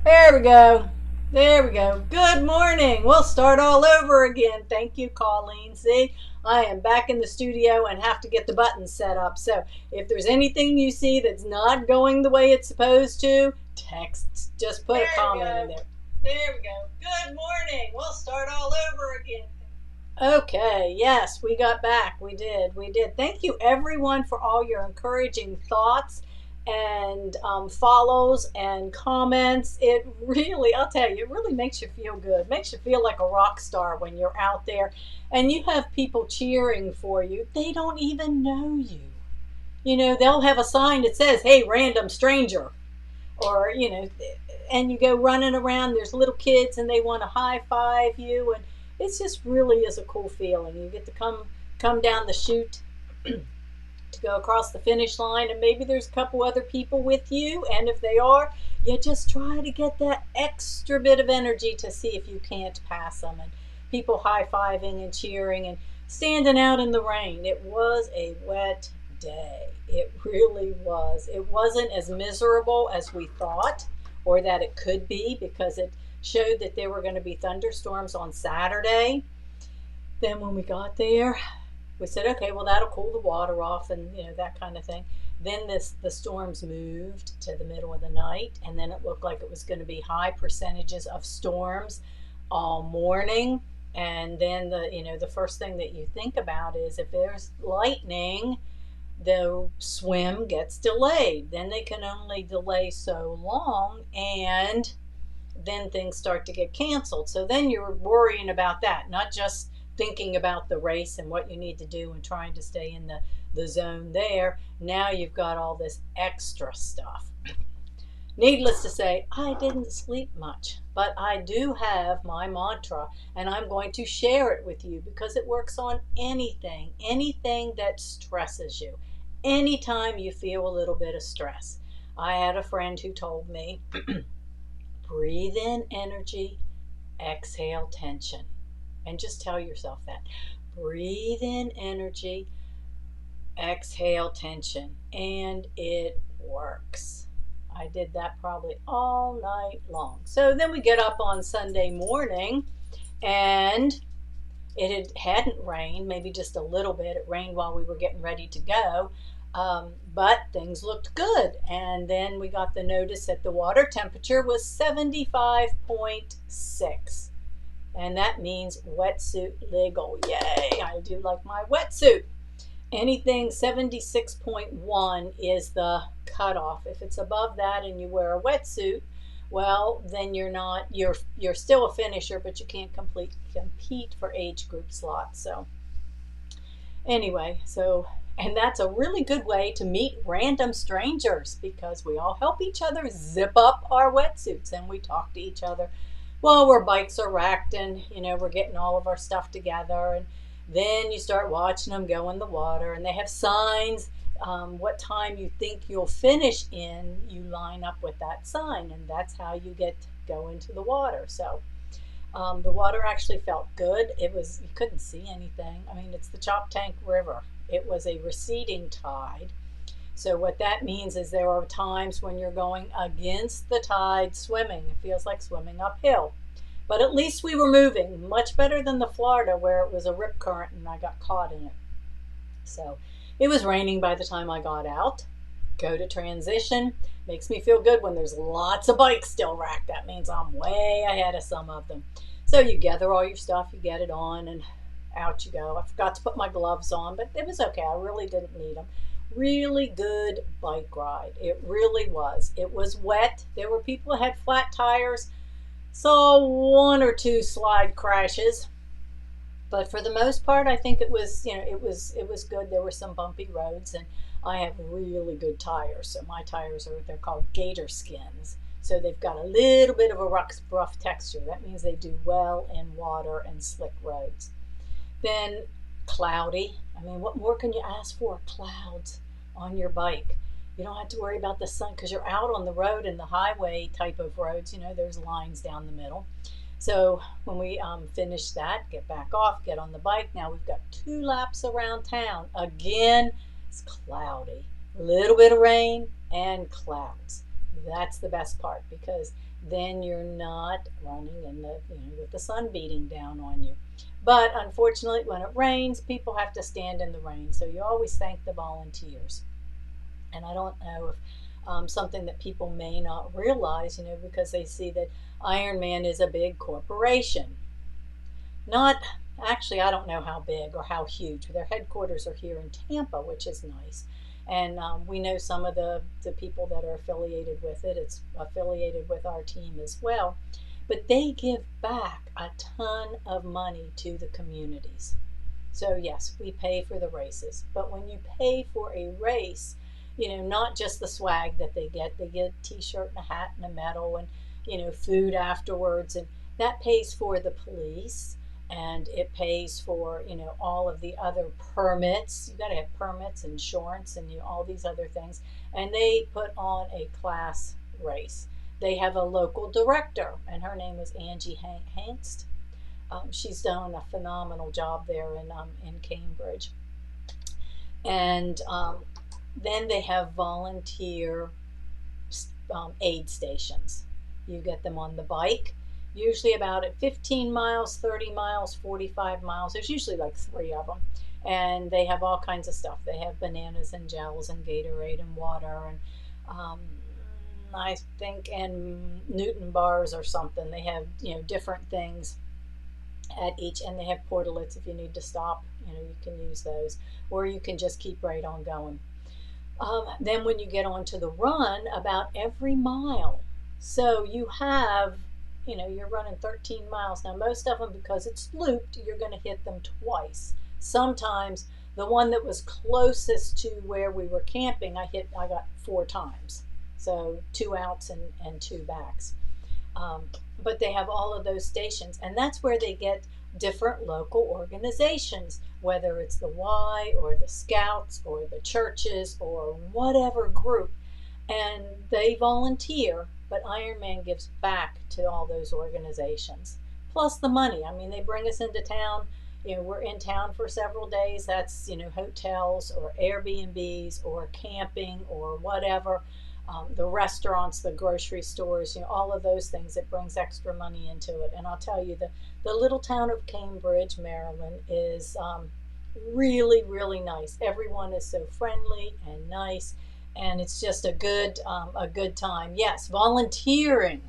There we go. There we go. Good morning. We'll start all over again. Thank you, Colleen. See, I am back in the studio and have to get the buttons set up. So if there's anything you see that's not going the way it's supposed to, text. Just put a comment in there. There we go. Good morning. We'll start all over again. Okay, yes, we got back. We did. We did. Thank you, everyone, for all your encouraging thoughts and follows and comments. It really, I'll tell you, it really makes you feel good. Makes you feel like a rock star when you're out there and you have people cheering for you. They don't even know you. They'll have a sign that says, "Hey, random stranger," or and you go running around. There's little kids and they want to high five you, and it's just really is a cool feeling. You get to come down the chute to go across the finish line, and maybe there's a couple other people with you, and if they are, you just try to get that extra bit of energy to see if you can't pass them, and people high-fiving and cheering and standing out in the rain. It was a wet day. It really was. It wasn't as miserable as we thought or that it could be, because it showed that there were going to be thunderstorms on Saturday. Then when we got there, we said, okay, well, that'll cool the water off and that kind of thing. Then the storms moved to the middle of the night, and then it looked like it was going to be high percentages of storms all morning. And then the first thing that you think about is if there's lightning, the swim gets delayed. Then they can only delay so long, and then things start to get canceled. So then you're worrying about that, not just thinking about the race and what you need to do and trying to stay in the zone there. Now you've got all this extra stuff. Needless to say, I didn't sleep much, but I do have my mantra, and I'm going to share it with you because it works on anything that stresses you. Anytime you feel a little bit of stress. I had a friend who told me, breathe in energy, exhale tension. And just tell yourself that. Breathe in energy, exhale tension. And it works. I did that probably all night long. So then we get up on Sunday morning, and it hadn't rained, maybe just a little bit. It rained while we were getting ready to go. But things looked good. And then we got the notice that the water temperature was 75.6. And that means wetsuit legal. Yay, I do like my wetsuit. Anything 76.1 is the cutoff. If it's above that and you wear a wetsuit, well, then you're still a finisher, but you can't compete for age group slots. So anyway, and that's a really good way to meet random strangers, because we all help each other zip up our wetsuits and we talk to each other while our bikes are racked, and we're getting all of our stuff together. And then you start watching them go in the water, and they have signs. What time you think you'll finish in, you line up with that sign, and that's how you go into the water. So the water actually felt good. You couldn't see anything. I mean, it's the Choptank River. It was a receding tide. So what that means is there are times when you're going against the tide swimming. It feels like swimming uphill. But at least we were moving, much better than the Florida where it was a rip current and I got caught in it. So it was raining by the time I got out. Go to transition. Makes me feel good when there's lots of bikes still racked. That means I'm way ahead of some of them. So you gather all your stuff, you get it on, and out you go. I forgot to put my gloves on, but it was okay. I really didn't need them. Really good bike ride. It really was. It was wet. There were people who had flat tires. Saw one or two slide crashes. But for the most part, I think it was good. There were some bumpy roads, and I have really good tires. So my tires they're called gator skins. So they've got a little bit of a rough texture. That means they do well in water and slick roads. Then cloudy. I mean, what more can you ask for? Clouds on your bike. You don't have to worry about the sun because you're out on the road, in the highway type of roads. There's lines down the middle. So when we finish that, get back off, get on the bike. Now we've got 2 laps around town. Again, it's cloudy. A little bit of rain and clouds. That's the best part, because then you're not running in the, with the sun beating down on you. But unfortunately, when it rains, people have to stand in the rain. So you always thank the volunteers. And I don't know if something that people may not realize, because they see that Ironman is a big corporation. Not actually, I don't know how big or how huge. Their headquarters are here in Tampa, which is nice. And we know some of the people that are affiliated with it. It's affiliated with our team as well. But they give back a ton of money to the communities. So, yes, we pay for the races. But when you pay for a race, not just the swag that they get a t-shirt and a hat and a medal and, food afterwards. And that pays for the police, and it pays for, all of the other permits. You got to have permits, insurance, and, all these other things. And they put on a class race. They have a local director, and her name is Angie Hangst. She's done a phenomenal job there in Cambridge. And then they have volunteer aid stations. You get them on the bike, usually about at 15 miles, 30 miles, 45 miles. There's usually like 3 of them. And they have all kinds of stuff. They have bananas and gels and Gatorade and water and I think and Newton bars or something. They have different things at each, and they have portalets if you need to stop. You can use those, or you can just keep right on going. Then when you get onto the run, about every mile, so you have, you're running 13 miles. Now most of them, because it's looped, you're going to hit them twice. Sometimes the one that was closest to where we were camping, I got 4 times. So 2 outs and 2 backs. But they have all of those stations, and that's where they get different local organizations, whether it's the Y or the Scouts or the churches or whatever group, and they volunteer, but Ironman gives back to all those organizations. Plus the money. I mean, they bring us into town. We're in town for several days. That's, hotels or Airbnbs or camping or whatever. The restaurants, the grocery stores, all of those things, it brings extra money into it. And I'll tell you, the little town of Cambridge, Maryland, is really, really nice. Everyone is so friendly and nice, and it's just a good time. Yes, volunteering.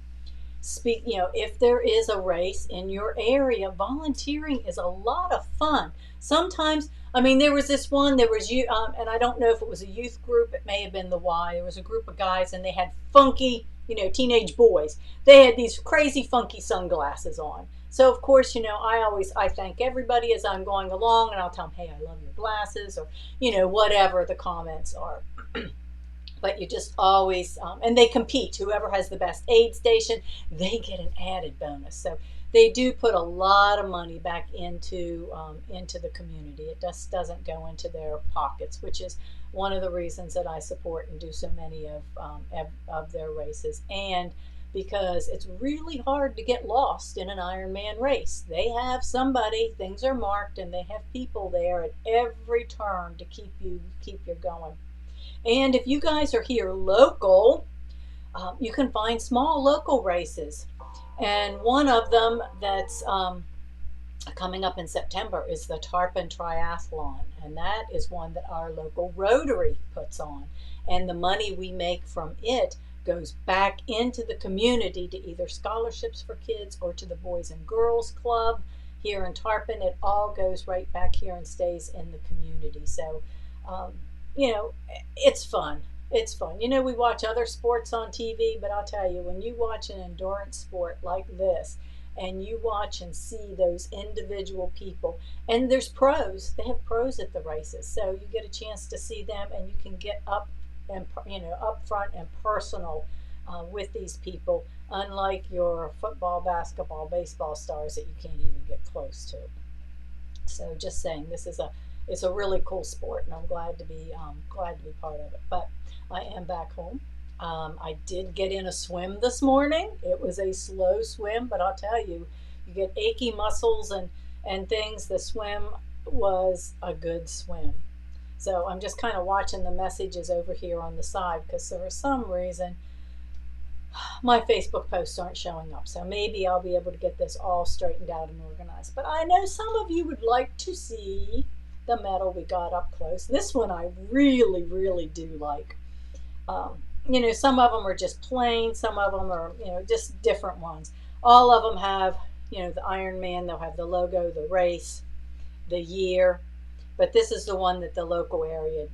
If there is a race in your area, volunteering is a lot of fun. Sometimes, there was this one, and I don't know if it was a youth group, it may have been the Y. There was a group of guys, and they had funky, teenage boys. They had these crazy funky sunglasses on. So of course, I thank everybody as I'm going along, and I'll tell them, hey, I love your glasses, or, whatever the comments are. But you just always, and they compete. Whoever has the best aid station, they get an added bonus. So they do put a lot of money back into the community. It just doesn't go into their pockets, which is one of the reasons that I support and do so many of their races. And because it's really hard to get lost in an Ironman race. They have somebody, things are marked, and they have people there at every turn to keep you going. And if you guys are here local, you can find small local races. And one of them that's coming up in September is the Tarpon Triathlon. And that is one that our local Rotary puts on. And the money we make from it goes back into the community to either scholarships for kids or to the Boys and Girls Club here in Tarpon. It all goes right back here and stays in the community. So, it's fun. It's fun. We watch other sports on TV, but I'll tell you, when you watch an endurance sport like this, and you watch and see those individual people, and there's pros. They have pros at the races, so you get a chance to see them, and you can get up front and personal with these people, unlike your football, basketball, baseball stars that you can't even get close to. So just saying, it's a really cool sport, and I'm glad to be part of it. But I am back home. I did get in a swim this morning. It was a slow swim, but I'll tell you, you get achy muscles and things. The swim was a good swim. So I'm just kind of watching the messages over here on the side, because for some reason my Facebook posts aren't showing up. So maybe I'll be able to get this all straightened out and organized. But I know some of you would like to see the medal we got up close. This one I really, really do like. You know, some of them are just plain, some of them are, you know, just different ones. All of them have, you know, the Iron Man, they'll have the logo, the race, the year. But this is the one that the local area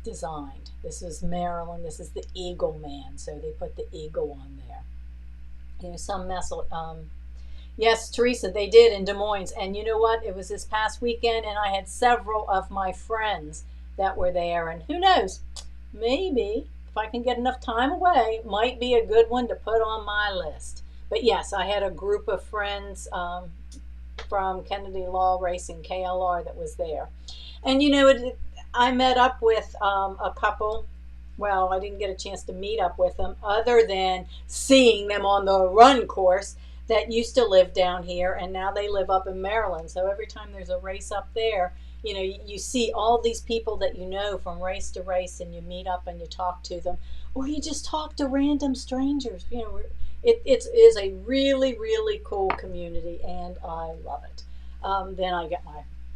designed. This is Maryland. This is the Eagleman. So they put the eagle on there. You know, some messel. Yes, Teresa, they did in Des Moines. And you know what? It was this past weekend, and I had several of my friends that were there. And who knows? Maybe if I can get enough time away, it might be a good one to put on my list. But yes, I had a group of friends from Kennedy Law Racing, KLR, that was there. And you know, I met up with a couple. Well, I didn't get a chance to meet up with them other than seeing them on the run course that used to live down here, and now they live up in Maryland. So every time there's a race up there, you know, you see all these people that you know from race to race, and you meet up and you talk to them, or you just talk to random strangers. You know, it is a really, really cool community, and I love it. Then I get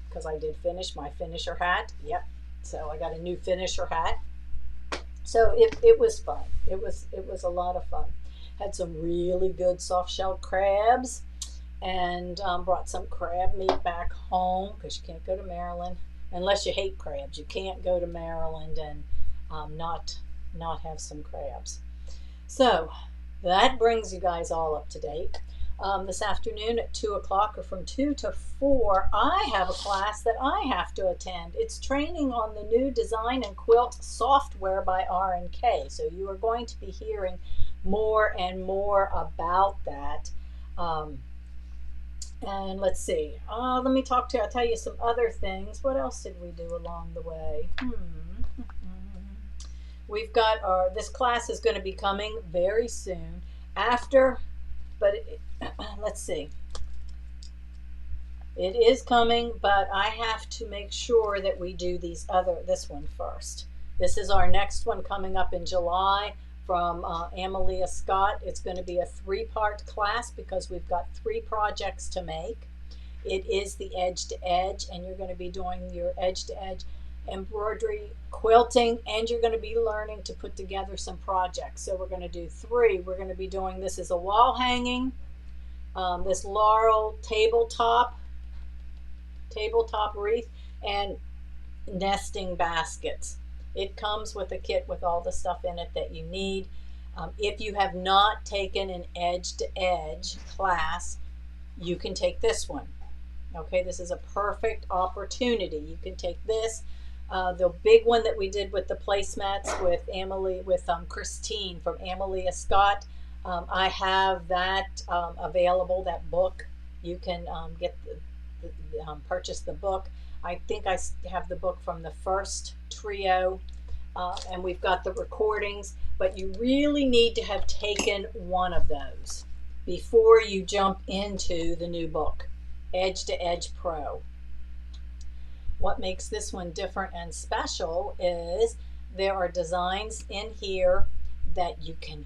because I did finish my finisher hat. Yep. So I got a new finisher hat. So it was fun. It was a lot of fun. Had some really good soft shell crabs, and brought some crab meat back home because you can't go to Maryland unless you hate crabs. You can't go to Maryland and not have some crabs. So that brings you guys all up to date. This afternoon at 2 o'clock, or from 2 to 4, I have a class that I have to attend. It's training on the new design and quilt software by R&K. So you are going to be hearing more and more about that. And let's see. I'll tell you some other things. What else did we do along the way? We've got this class is going to be coming very soon after, but let's see. It is coming, but I have to make sure that we do this one first. This is our next one coming up in July from Amalia Scott. It's going to be a 3-part class because we've got 3 projects to make. It is the edge to edge, and you're going to be doing your edge to edge embroidery, quilting, and you're going to be learning to put together some projects. So we're going to do 3. We're going to be doing, this is a wall hanging, this laurel tabletop wreath, and nesting baskets. It comes with a kit with all the stuff in it that you need. If you have not taken an edge to edge class, you can take this one. Okay, this is a perfect opportunity. You can take this. The big one that we did with the placemats with Christine from Amalia Scott. I have that available, that book. You can purchase the book. I think I have the book from the first trio, and we've got the recordings, but you really need to have taken one of those before you jump into the new book, Edge to Edge Pro. What makes this one different and special is there are designs in here that you can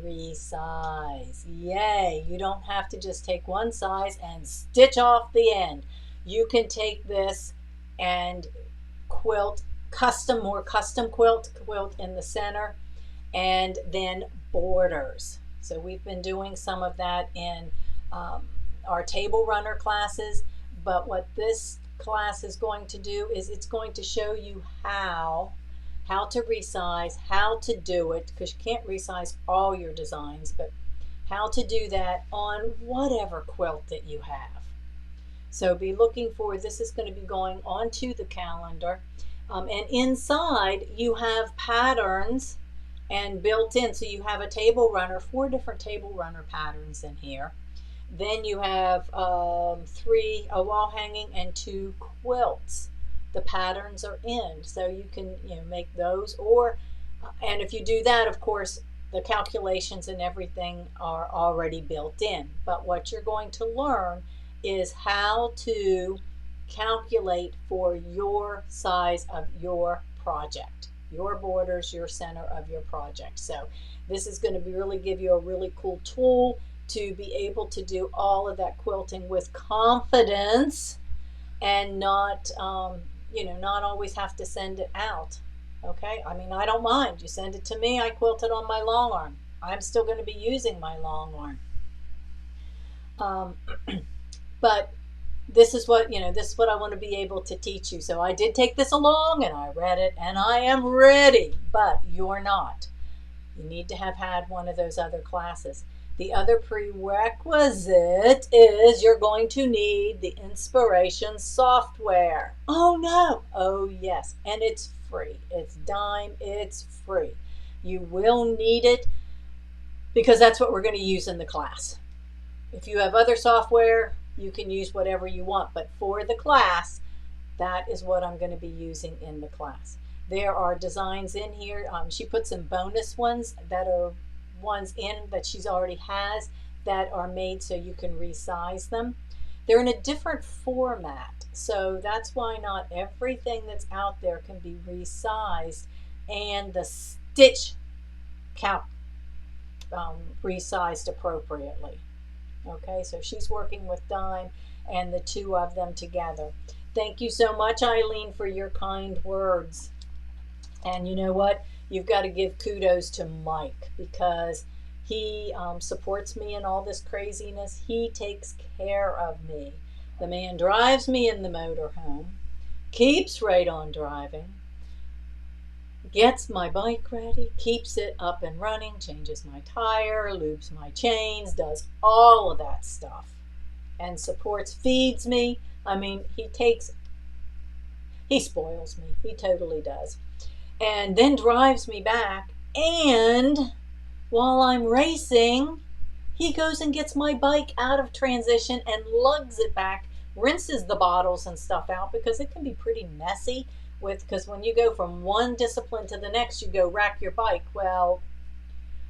resize. Yay! You don't have to just take one size and stitch off the end. You can take this and quilt more custom quilt in the center, and then borders. So we've been doing some of that in our table runner classes, but what this class is going to do is it's going to show you how to resize, how to do it, because you can't resize all your designs, but how to do that on whatever quilt that you have. So be looking for, this is going to be going onto the calendar. And inside you have patterns and built in. So you have a table runner, 4 different table runner patterns in here. Then you have 3, a wall hanging, and 2 quilts. The patterns are in, so you can make those. And if you do that, of course, the calculations and everything are already built in. But what you're going to learn is how to calculate for your size of your project. your borders, your center of your project. So this is going to be really give you a really cool tool to be able to do all of that quilting with confidence and not, not always have to send it out. Okay, I mean, I don't mind. You send it to me, I quilt it on my long arm. I'm still going to be using my long arm. But this is what, this is what I want to be able to teach you. So I did take this along and I read it and I am ready, but you're not. You need to have had one of those other classes. The other prerequisite is you're going to need the inspiration software. Oh no. Oh yes. And it's free. It's dime. It's free. You will need it because that's what we're going to use in the class. If you have other software, you can use whatever you want. But for the class, that is what I'm going to be using in the class. There are designs in here. She put some bonus ones that are ones in that she's already has that are made so you can resize them. They're in a different format, so that's why not everything that's out there can be resized and the stitch count resized appropriately. Okay, so she's working with dime and the two of them together. Thank you so much, Eileen, for your kind words. And you know what? You've got to give kudos to Mike because he supports me in all this craziness. He takes care of me. The man drives me in the motorhome, keeps right on driving, gets my bike ready, keeps it up and running, changes my tire, lubes my chains, does all of that stuff, and supports, feeds me. I mean, he spoils me. He totally does. And then drives me back, and while I'm racing, he goes and gets my bike out of transition and lugs it back, rinses the bottles and stuff out because it can be pretty messy because when you go from one discipline to the next, you go rack your bike. Well,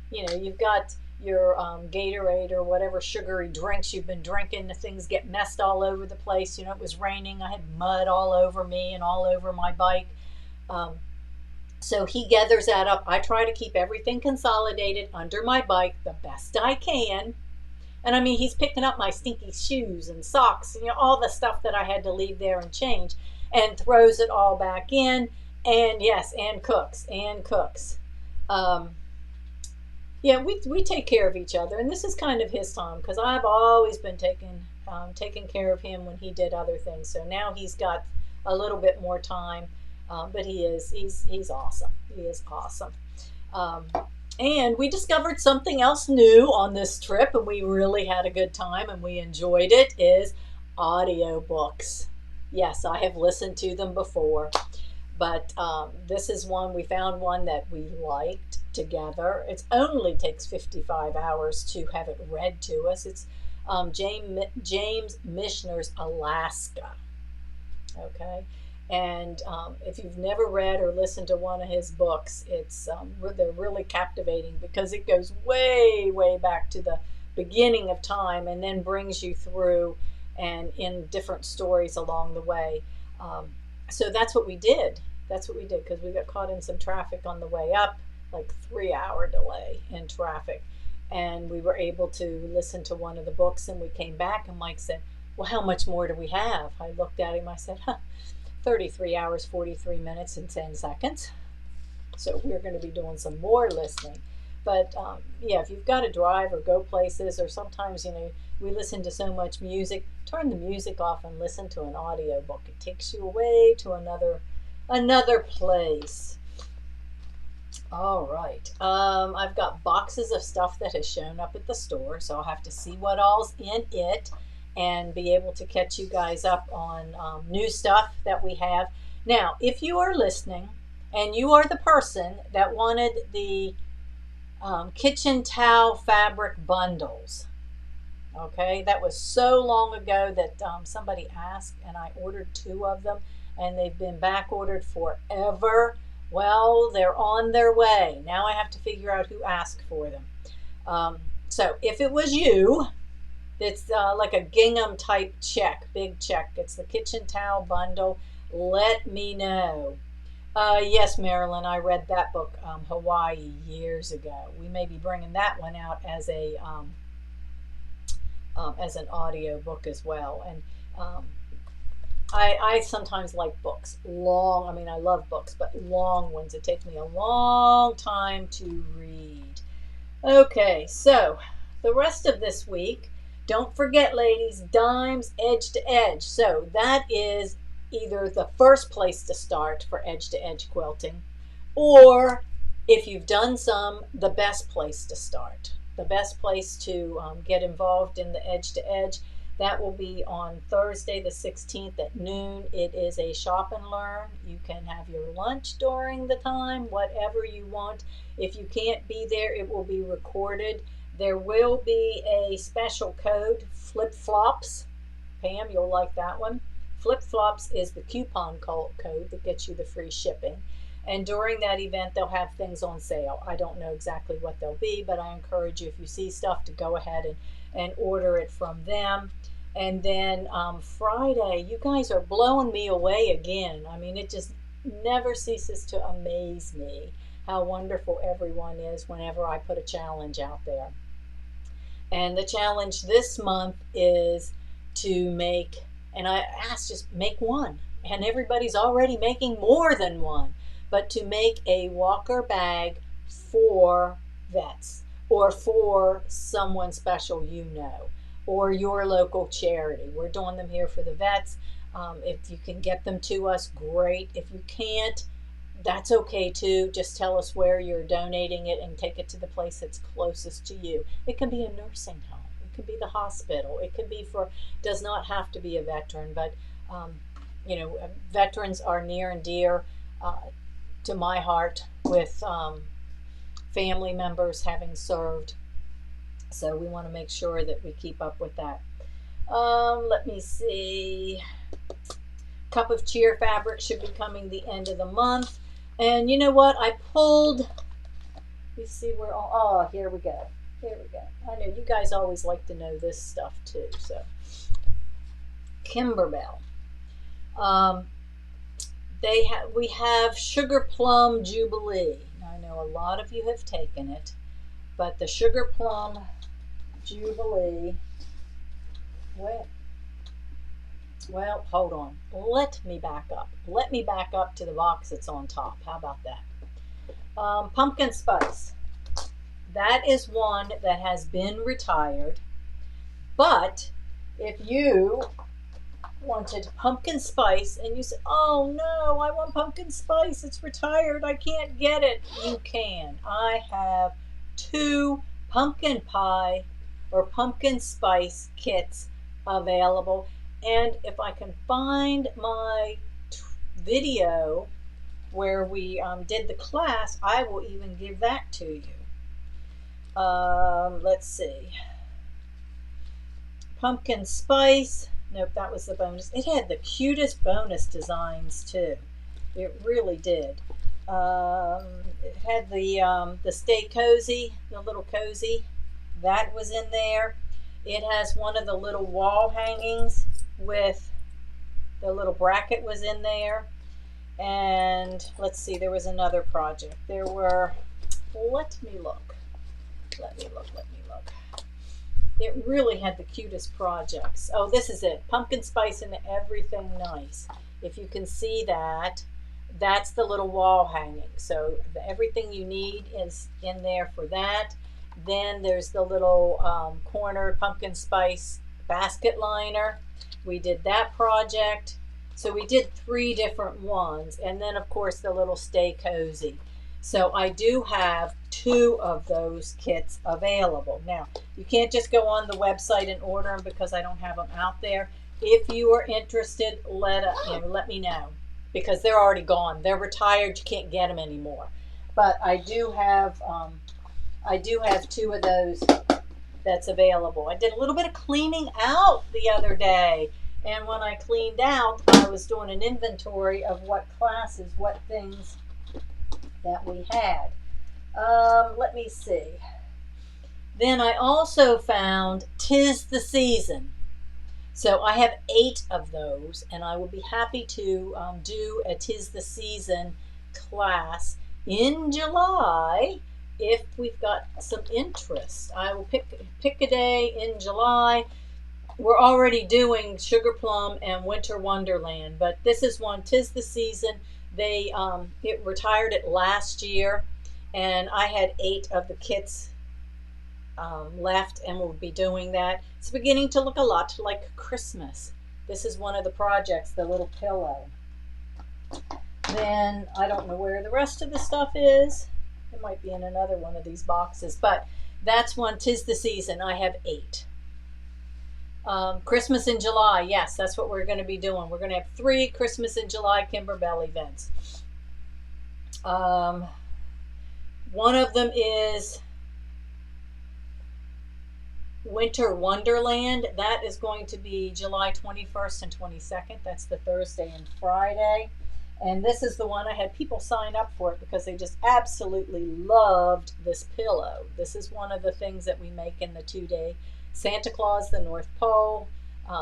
you've got your Gatorade or whatever sugary drinks you've been drinking. The things get messed all over the place. It was raining. I had mud all over me and all over my bike. So he gathers that up. I try to keep everything consolidated under my bike the best I can. And I mean, he's picking up my stinky shoes and socks, all the stuff that I had to leave there and change, and throws it all back in. And yes, and cooks. Yeah, we take care of each other. And this is kind of his time because I've always been taking care of him when he did other things. So now he's got a little bit more time. But he's awesome. He is awesome. And we discovered something else new on this trip, and we really had a good time, and we enjoyed it, is audiobooks. Yes, I have listened to them before, but this is we found one that we liked together. It only takes 55 hours to have it read to us. It's James Michener's Alaska. Okay. And if you've never read or listened to one of his books, they're really captivating because it goes way, way back to the beginning of time and then brings you through and in different stories along the way. So that's what we did. Because we got caught in some traffic on the way up, like 3-hour delay in traffic. And we were able to listen to one of the books and we came back and Mike said, well, how much more do we have? I looked at him, I said, 33 hours, 43 minutes, and 10 seconds. So we're going to be doing some more listening. But yeah, if you've got to drive or go places, or sometimes, we listen to so much music, turn the music off and listen to an audiobook. It takes you away to another place. All right. I've got boxes of stuff that has shown up at the store, so I'll have to see what all's in it and be able to catch you guys up on new stuff that we have. Now, if you are listening and you are the person that wanted the kitchen towel fabric bundles, okay, that was so long ago that somebody asked and I ordered 2 of them and they've been back ordered forever. Well, they're on their way. Now I have to figure out who asked for them. So if it was you, it's like a gingham type check, big check. It's the kitchen towel bundle. Let me know. Yes, Marilyn, I read that book, Hawaii, years ago. We may be bringing that one out as an audio book as well. And um, I sometimes like books long. I mean, I love books, but long ones. It takes me a long time to read. Okay, so the rest of this week, don't forget, ladies, Dimes Edge to Edge. So that is either the first place to start for edge to edge quilting, or if you've done some, the best place to start. The best place to get involved in the edge to edge. That will be on Thursday the 16th at noon. It is a shop and learn. You can have your lunch during the time, whatever you want. If you can't be there, it will be recorded. There will be a special code, flip flops. Pam, you'll like that one. Flip flops is the coupon code that gets you the free shipping. And during that event, they'll have things on sale. I don't know exactly what they'll be, but I encourage you, if you see stuff, to go ahead and order it from them. And then Friday, you guys are blowing me away again. I mean, it just never ceases to amaze me how wonderful everyone is whenever I put a challenge out there. And the challenge this month is to make, and I asked, just make one. And everybody's already making more than one. But to make a walker bag for vets, or for someone special you know, or your local charity. We're doing them here for the vets. If you can get them to us, great. If you can't, that's okay too. Just tell us where you're donating it and take it to the place that's closest to you. It can be a nursing home. It can be the hospital. It can be does not have to be a veteran, but veterans are near and dear to my heart, with family members having served. So we want to make sure that we keep up with that. Let me see. Cup of Cheer fabric should be coming the end of the month. And you know what? I pulled, you see where, here we go. Here we go. I know you guys always like to know this stuff too. So, Kimberbell. We have Sugar Plum Jubilee. Now, I know a lot of you have taken it, but the Sugar Plum Jubilee, well, hold on. Let me back up. Let me back up to the box that's on top. How about that? Pumpkin spice. That is one that has been retired. But if you wanted pumpkin spice and you said, oh no, I want pumpkin spice, it's retired, I can't get it, you can. I have 2 pumpkin pie or pumpkin spice kits available. And if I can find my video where we did the class, I will even give that to you. Let's see. Pumpkin spice. Nope, that was the bonus. It had the cutest bonus designs too. It really did. It had the Stay Cozy, the little cozy. That was in there. It has one of the little wall hangings with the little bracket was in there. And let's see, there was another project. There were, let me look. It really had the cutest projects. Oh, this is it. Pumpkin spice and everything nice. If you can see that, that's the little wall hanging. So everything you need is in there for that. Then there's the little corner pumpkin spice basket liner. We did that project. So we did 3 different ones. And then, of course, the little Stay Cozy. So I do have 2 of those kits available. Now, you can't just go on the website and order them because I don't have them out there. If you are interested, let me know, because they're already gone. They're retired. You can't get them anymore. But I do have 2 of those that's available. I did a little bit of cleaning out the other day. And when I cleaned out, I was doing an inventory of what classes, what things that we had. Let me see. Then I also found 'Tis the Season. So I have 8 of those, and I will be happy to do a 'Tis the Season class in July if we've got some interest. I will pick a day in July. We're already doing Sugar Plum and Winter Wonderland, but this is one, 'tis the season. They it retired it last year, and I had 8 of the kits left, and we'll be doing that. It's beginning to look a lot like Christmas. This is one of the projects, the little pillow. Then I don't know where the rest of the stuff is. It might be in another one of these boxes, but that's one, 'tis the season. I have 8. Christmas in July, yes, that's what we're going to be doing. We're going to have 3 Christmas in July Kimberbell events. One of them is Winter Wonderland. That is going to be July 21st and 22nd. That's the Thursday and Friday. And this is the one I had people sign up for it because they just absolutely loved this pillow. This is one of the things that we make in the 2-day Santa Claus, the North Pole,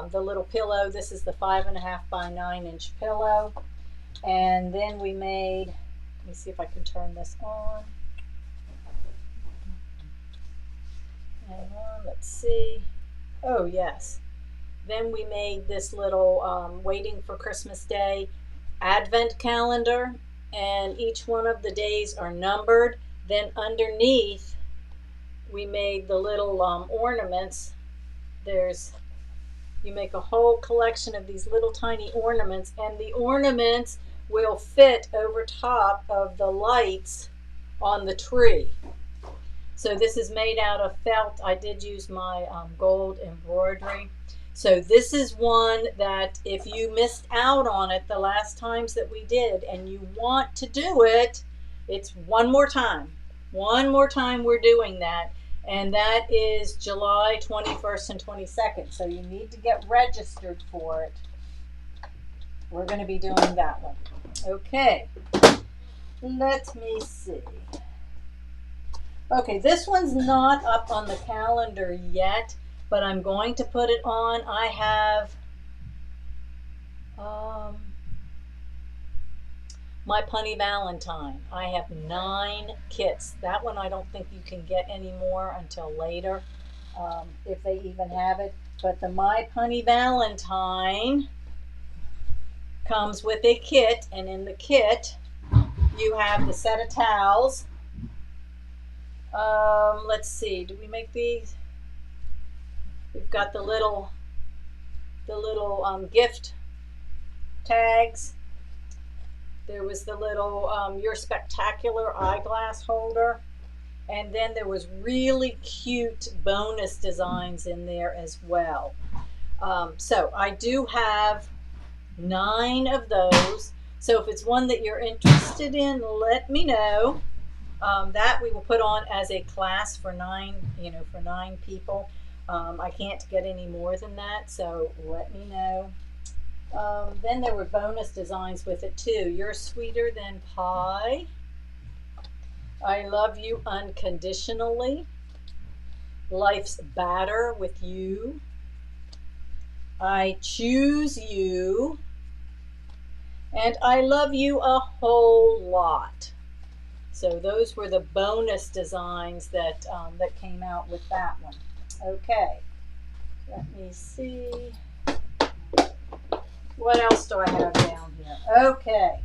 the little pillow. This is the 5.5 by 9-inch pillow. And then we made, let me see if I can turn this on. Hang on, let's see. Oh, yes. Then we made this little Waiting for Christmas Day advent calendar, and each one of the days are numbered. Then underneath, we made the little ornaments. You make a whole collection of these little tiny ornaments, and the ornaments will fit over top of the lights on the tree. So this is made out of felt. I did use my gold embroidery. So this is one that if you missed out on it the last times that we did and you want to do it, it's one more time. One more time we're doing that. And that is July 21st and 22nd. So you need to get registered for it. We're going to be doing that one. Okay. Let me see. Okay, this one's not up on the calendar yet, but I'm going to put it on. I have my Punny Valentine. I have 9 kits. That one I don't think you can get anymore until later, if they even have it. But the My Punny Valentine comes with a kit, and in the kit you have the set of towels. Let's see, do we make these? We've got the little gift tags. There was the little Your Spectacular eyeglass holder. And then there was really cute bonus designs in there as well. So I do have 9 of those. So if it's one that you're interested in, let me know. That we will put on as a class for 9 people. I can't get any more than that, so let me know. Then there were bonus designs with it too. You're Sweeter Than Pie. I Love You Unconditionally. Life's Batter with You. I Choose You. And I Love You a Whole Lot. So those were the bonus designs that came out with that one. Okay, let me see. What else do I have down here? Okay.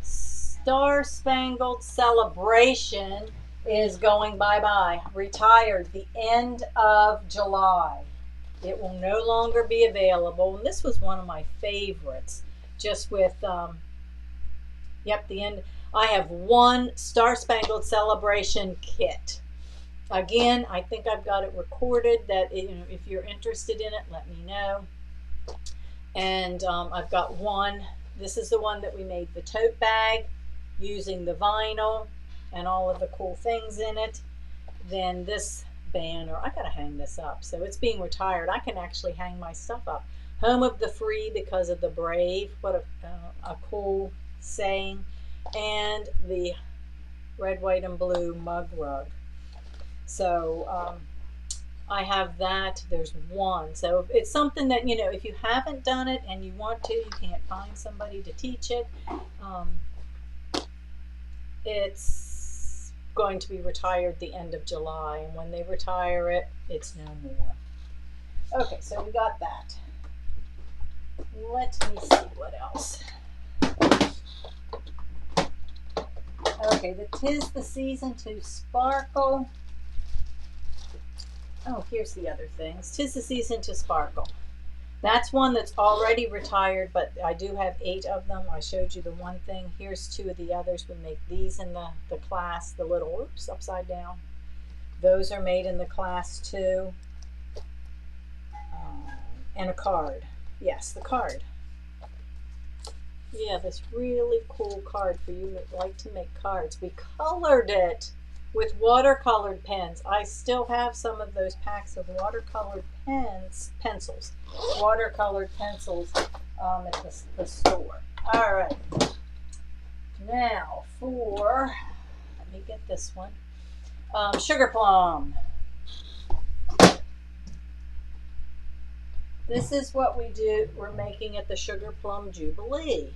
Star Spangled Celebration is going bye-bye. Retired the end of July. It will no longer be available. And this was one of my favorites. Just with, the end. I have 1 Star Spangled Celebration kit. Again, I think I've got it recorded that if you're interested in it, let me know. And I've got 1. This is the one that we made the tote bag using the vinyl and all of the cool things in it. Then this banner, I gotta hang this up. So it's being retired. I can actually hang my stuff up. Home of the Free because of the brave. What a cool saying. And the red, white, and blue mug rug. So I have that. There's one. So it's something that, you know, if you haven't done it and you want to, you can't find somebody to teach it. It's going to be retired the end of July. And when they retire it, it's no more. Okay, so we got that. Let me see what else. Okay, the 'Tis the Season to Sparkle. Oh, here's the other things. 'Tis the Season to Sparkle. That's one that's already retired, but I do have 8 of them. I showed you the one thing. Here's 2 of the others. We make these in the class, the little, oops, upside down. Those are made in the class too. And a card. Yes, the card. Yeah, this really cool card for you that like to make cards. We colored it with watercolored pens. I still have some of those packs of watercolored pencils, watercolored pencils at the store. All right. Now for, let me get this one, sugar plum. This is what we're making at the Sugar Plum Jubilee.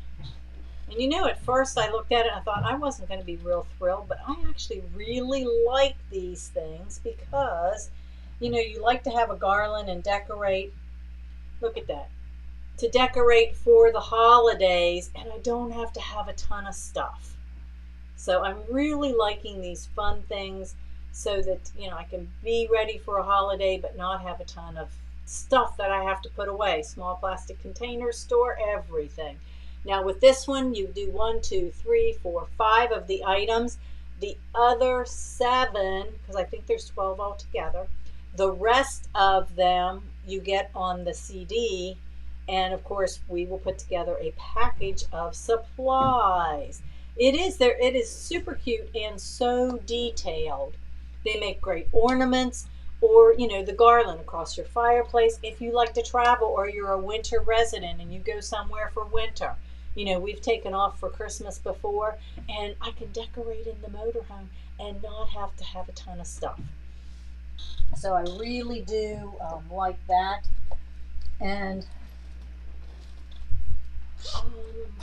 And you know, at first I looked at it and I thought I wasn't going to be real thrilled, but I actually really like these things because, you know, you like to have a garland and decorate. Look at that. To decorate for the holidays, and I don't have to have a ton of stuff. So I'm really liking these fun things so that, you know, I can be ready for a holiday but not have a ton of stuff that I have to put away. Small plastic containers, store everything. Now with this one, you do 1, 2, 3, 4, 5 of the items. The other 7, because I think there's 12 altogether, the rest of them you get on the CD. And of course, we will put together a package of supplies. It is super cute and so detailed. They make great ornaments, or, you know, the garland across your fireplace if you like to travel or you're a winter resident and you go somewhere for winter. You know, we've taken off for Christmas before, and I can decorate in the motorhome and not have to have a ton of stuff. So I really do like that. And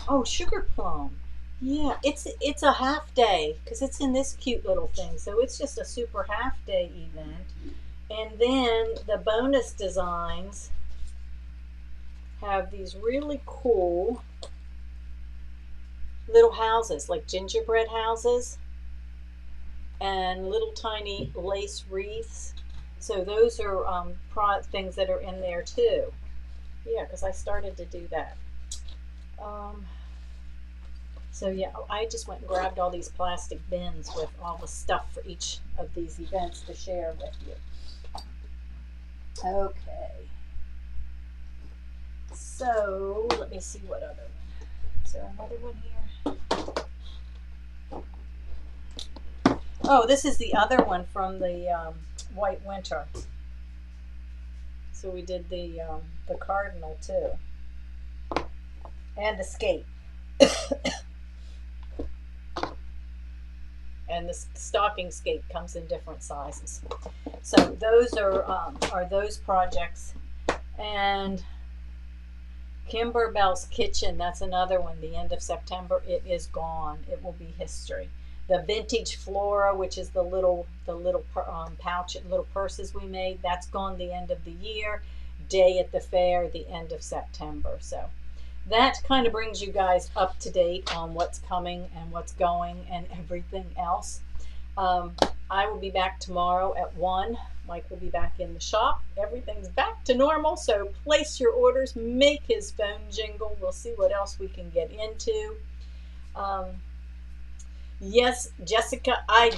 oh, sugar plum. Yeah, it's a half day because it's in this cute little thing. So it's just a super half day event. And then the bonus designs have these really cool little houses, like gingerbread houses and little tiny lace wreaths. So those are things that are in there too. Yeah, because I started to do that. So yeah, I just went and grabbed all these plastic bins with all the stuff for each of these events to share with you. Okay. So let me see what other one. Is there another one here? Oh, this is the other one from the White Winter. So we did the cardinal too. And the skate. And the stocking skate comes in different sizes. So those are those projects. And Kimberbell's Kitchen, that's another one. The end of September, it is gone. It will be history. The Vintage Flora, which is the little pouch and little purses we made, that's gone the end of the year. Day at the Fair, the end of September. So that kind of brings you guys up to date on what's coming and what's going and everything else. I will be back tomorrow at 1. Mike will be back in the shop. Everything's back to normal, so place your orders, make his phone jingle. We'll see what else we can get into. Yes, Jessica, I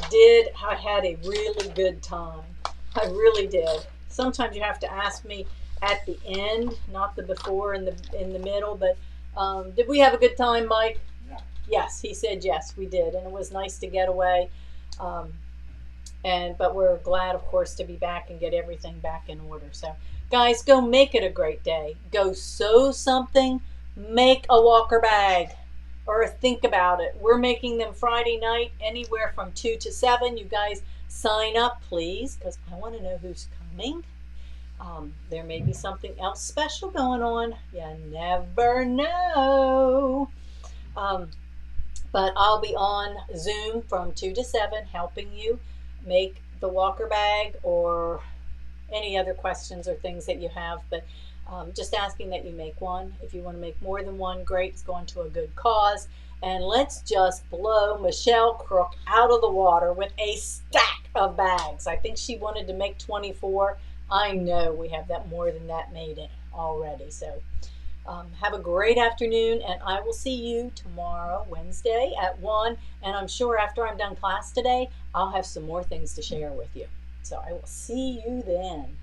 had a really good time. I really did. Sometimes you have to ask me at the end, not the before and in the middle, but did we have a good time, Mike? Yeah. Yes, he said yes, we did, and it was nice to get away. But we're glad, of course, to be back and get everything back in order. So, guys, go make it a great day. Go sew something, make a walker bag, or think about it. We're making them Friday night, anywhere from 2 to 7. You guys sign up, please, because I want to know who's coming. coming. There may be something else special going on. You never know. Um, but I'll be on Zoom from 2 to 7 helping you make the walker bag or any other questions or things that you have. But just asking that you make one. If you want to make more than one, great. It's going to a good cause. And let's just blow Michelle Crook out of the water with a stack of bags. I think she wanted to make 24. I know we have that more than that made it already. So have a great afternoon, and I will see you tomorrow, Wednesday at 1. And I'm sure after I'm done class today, I'll have some more things to share with you. So I will see you then.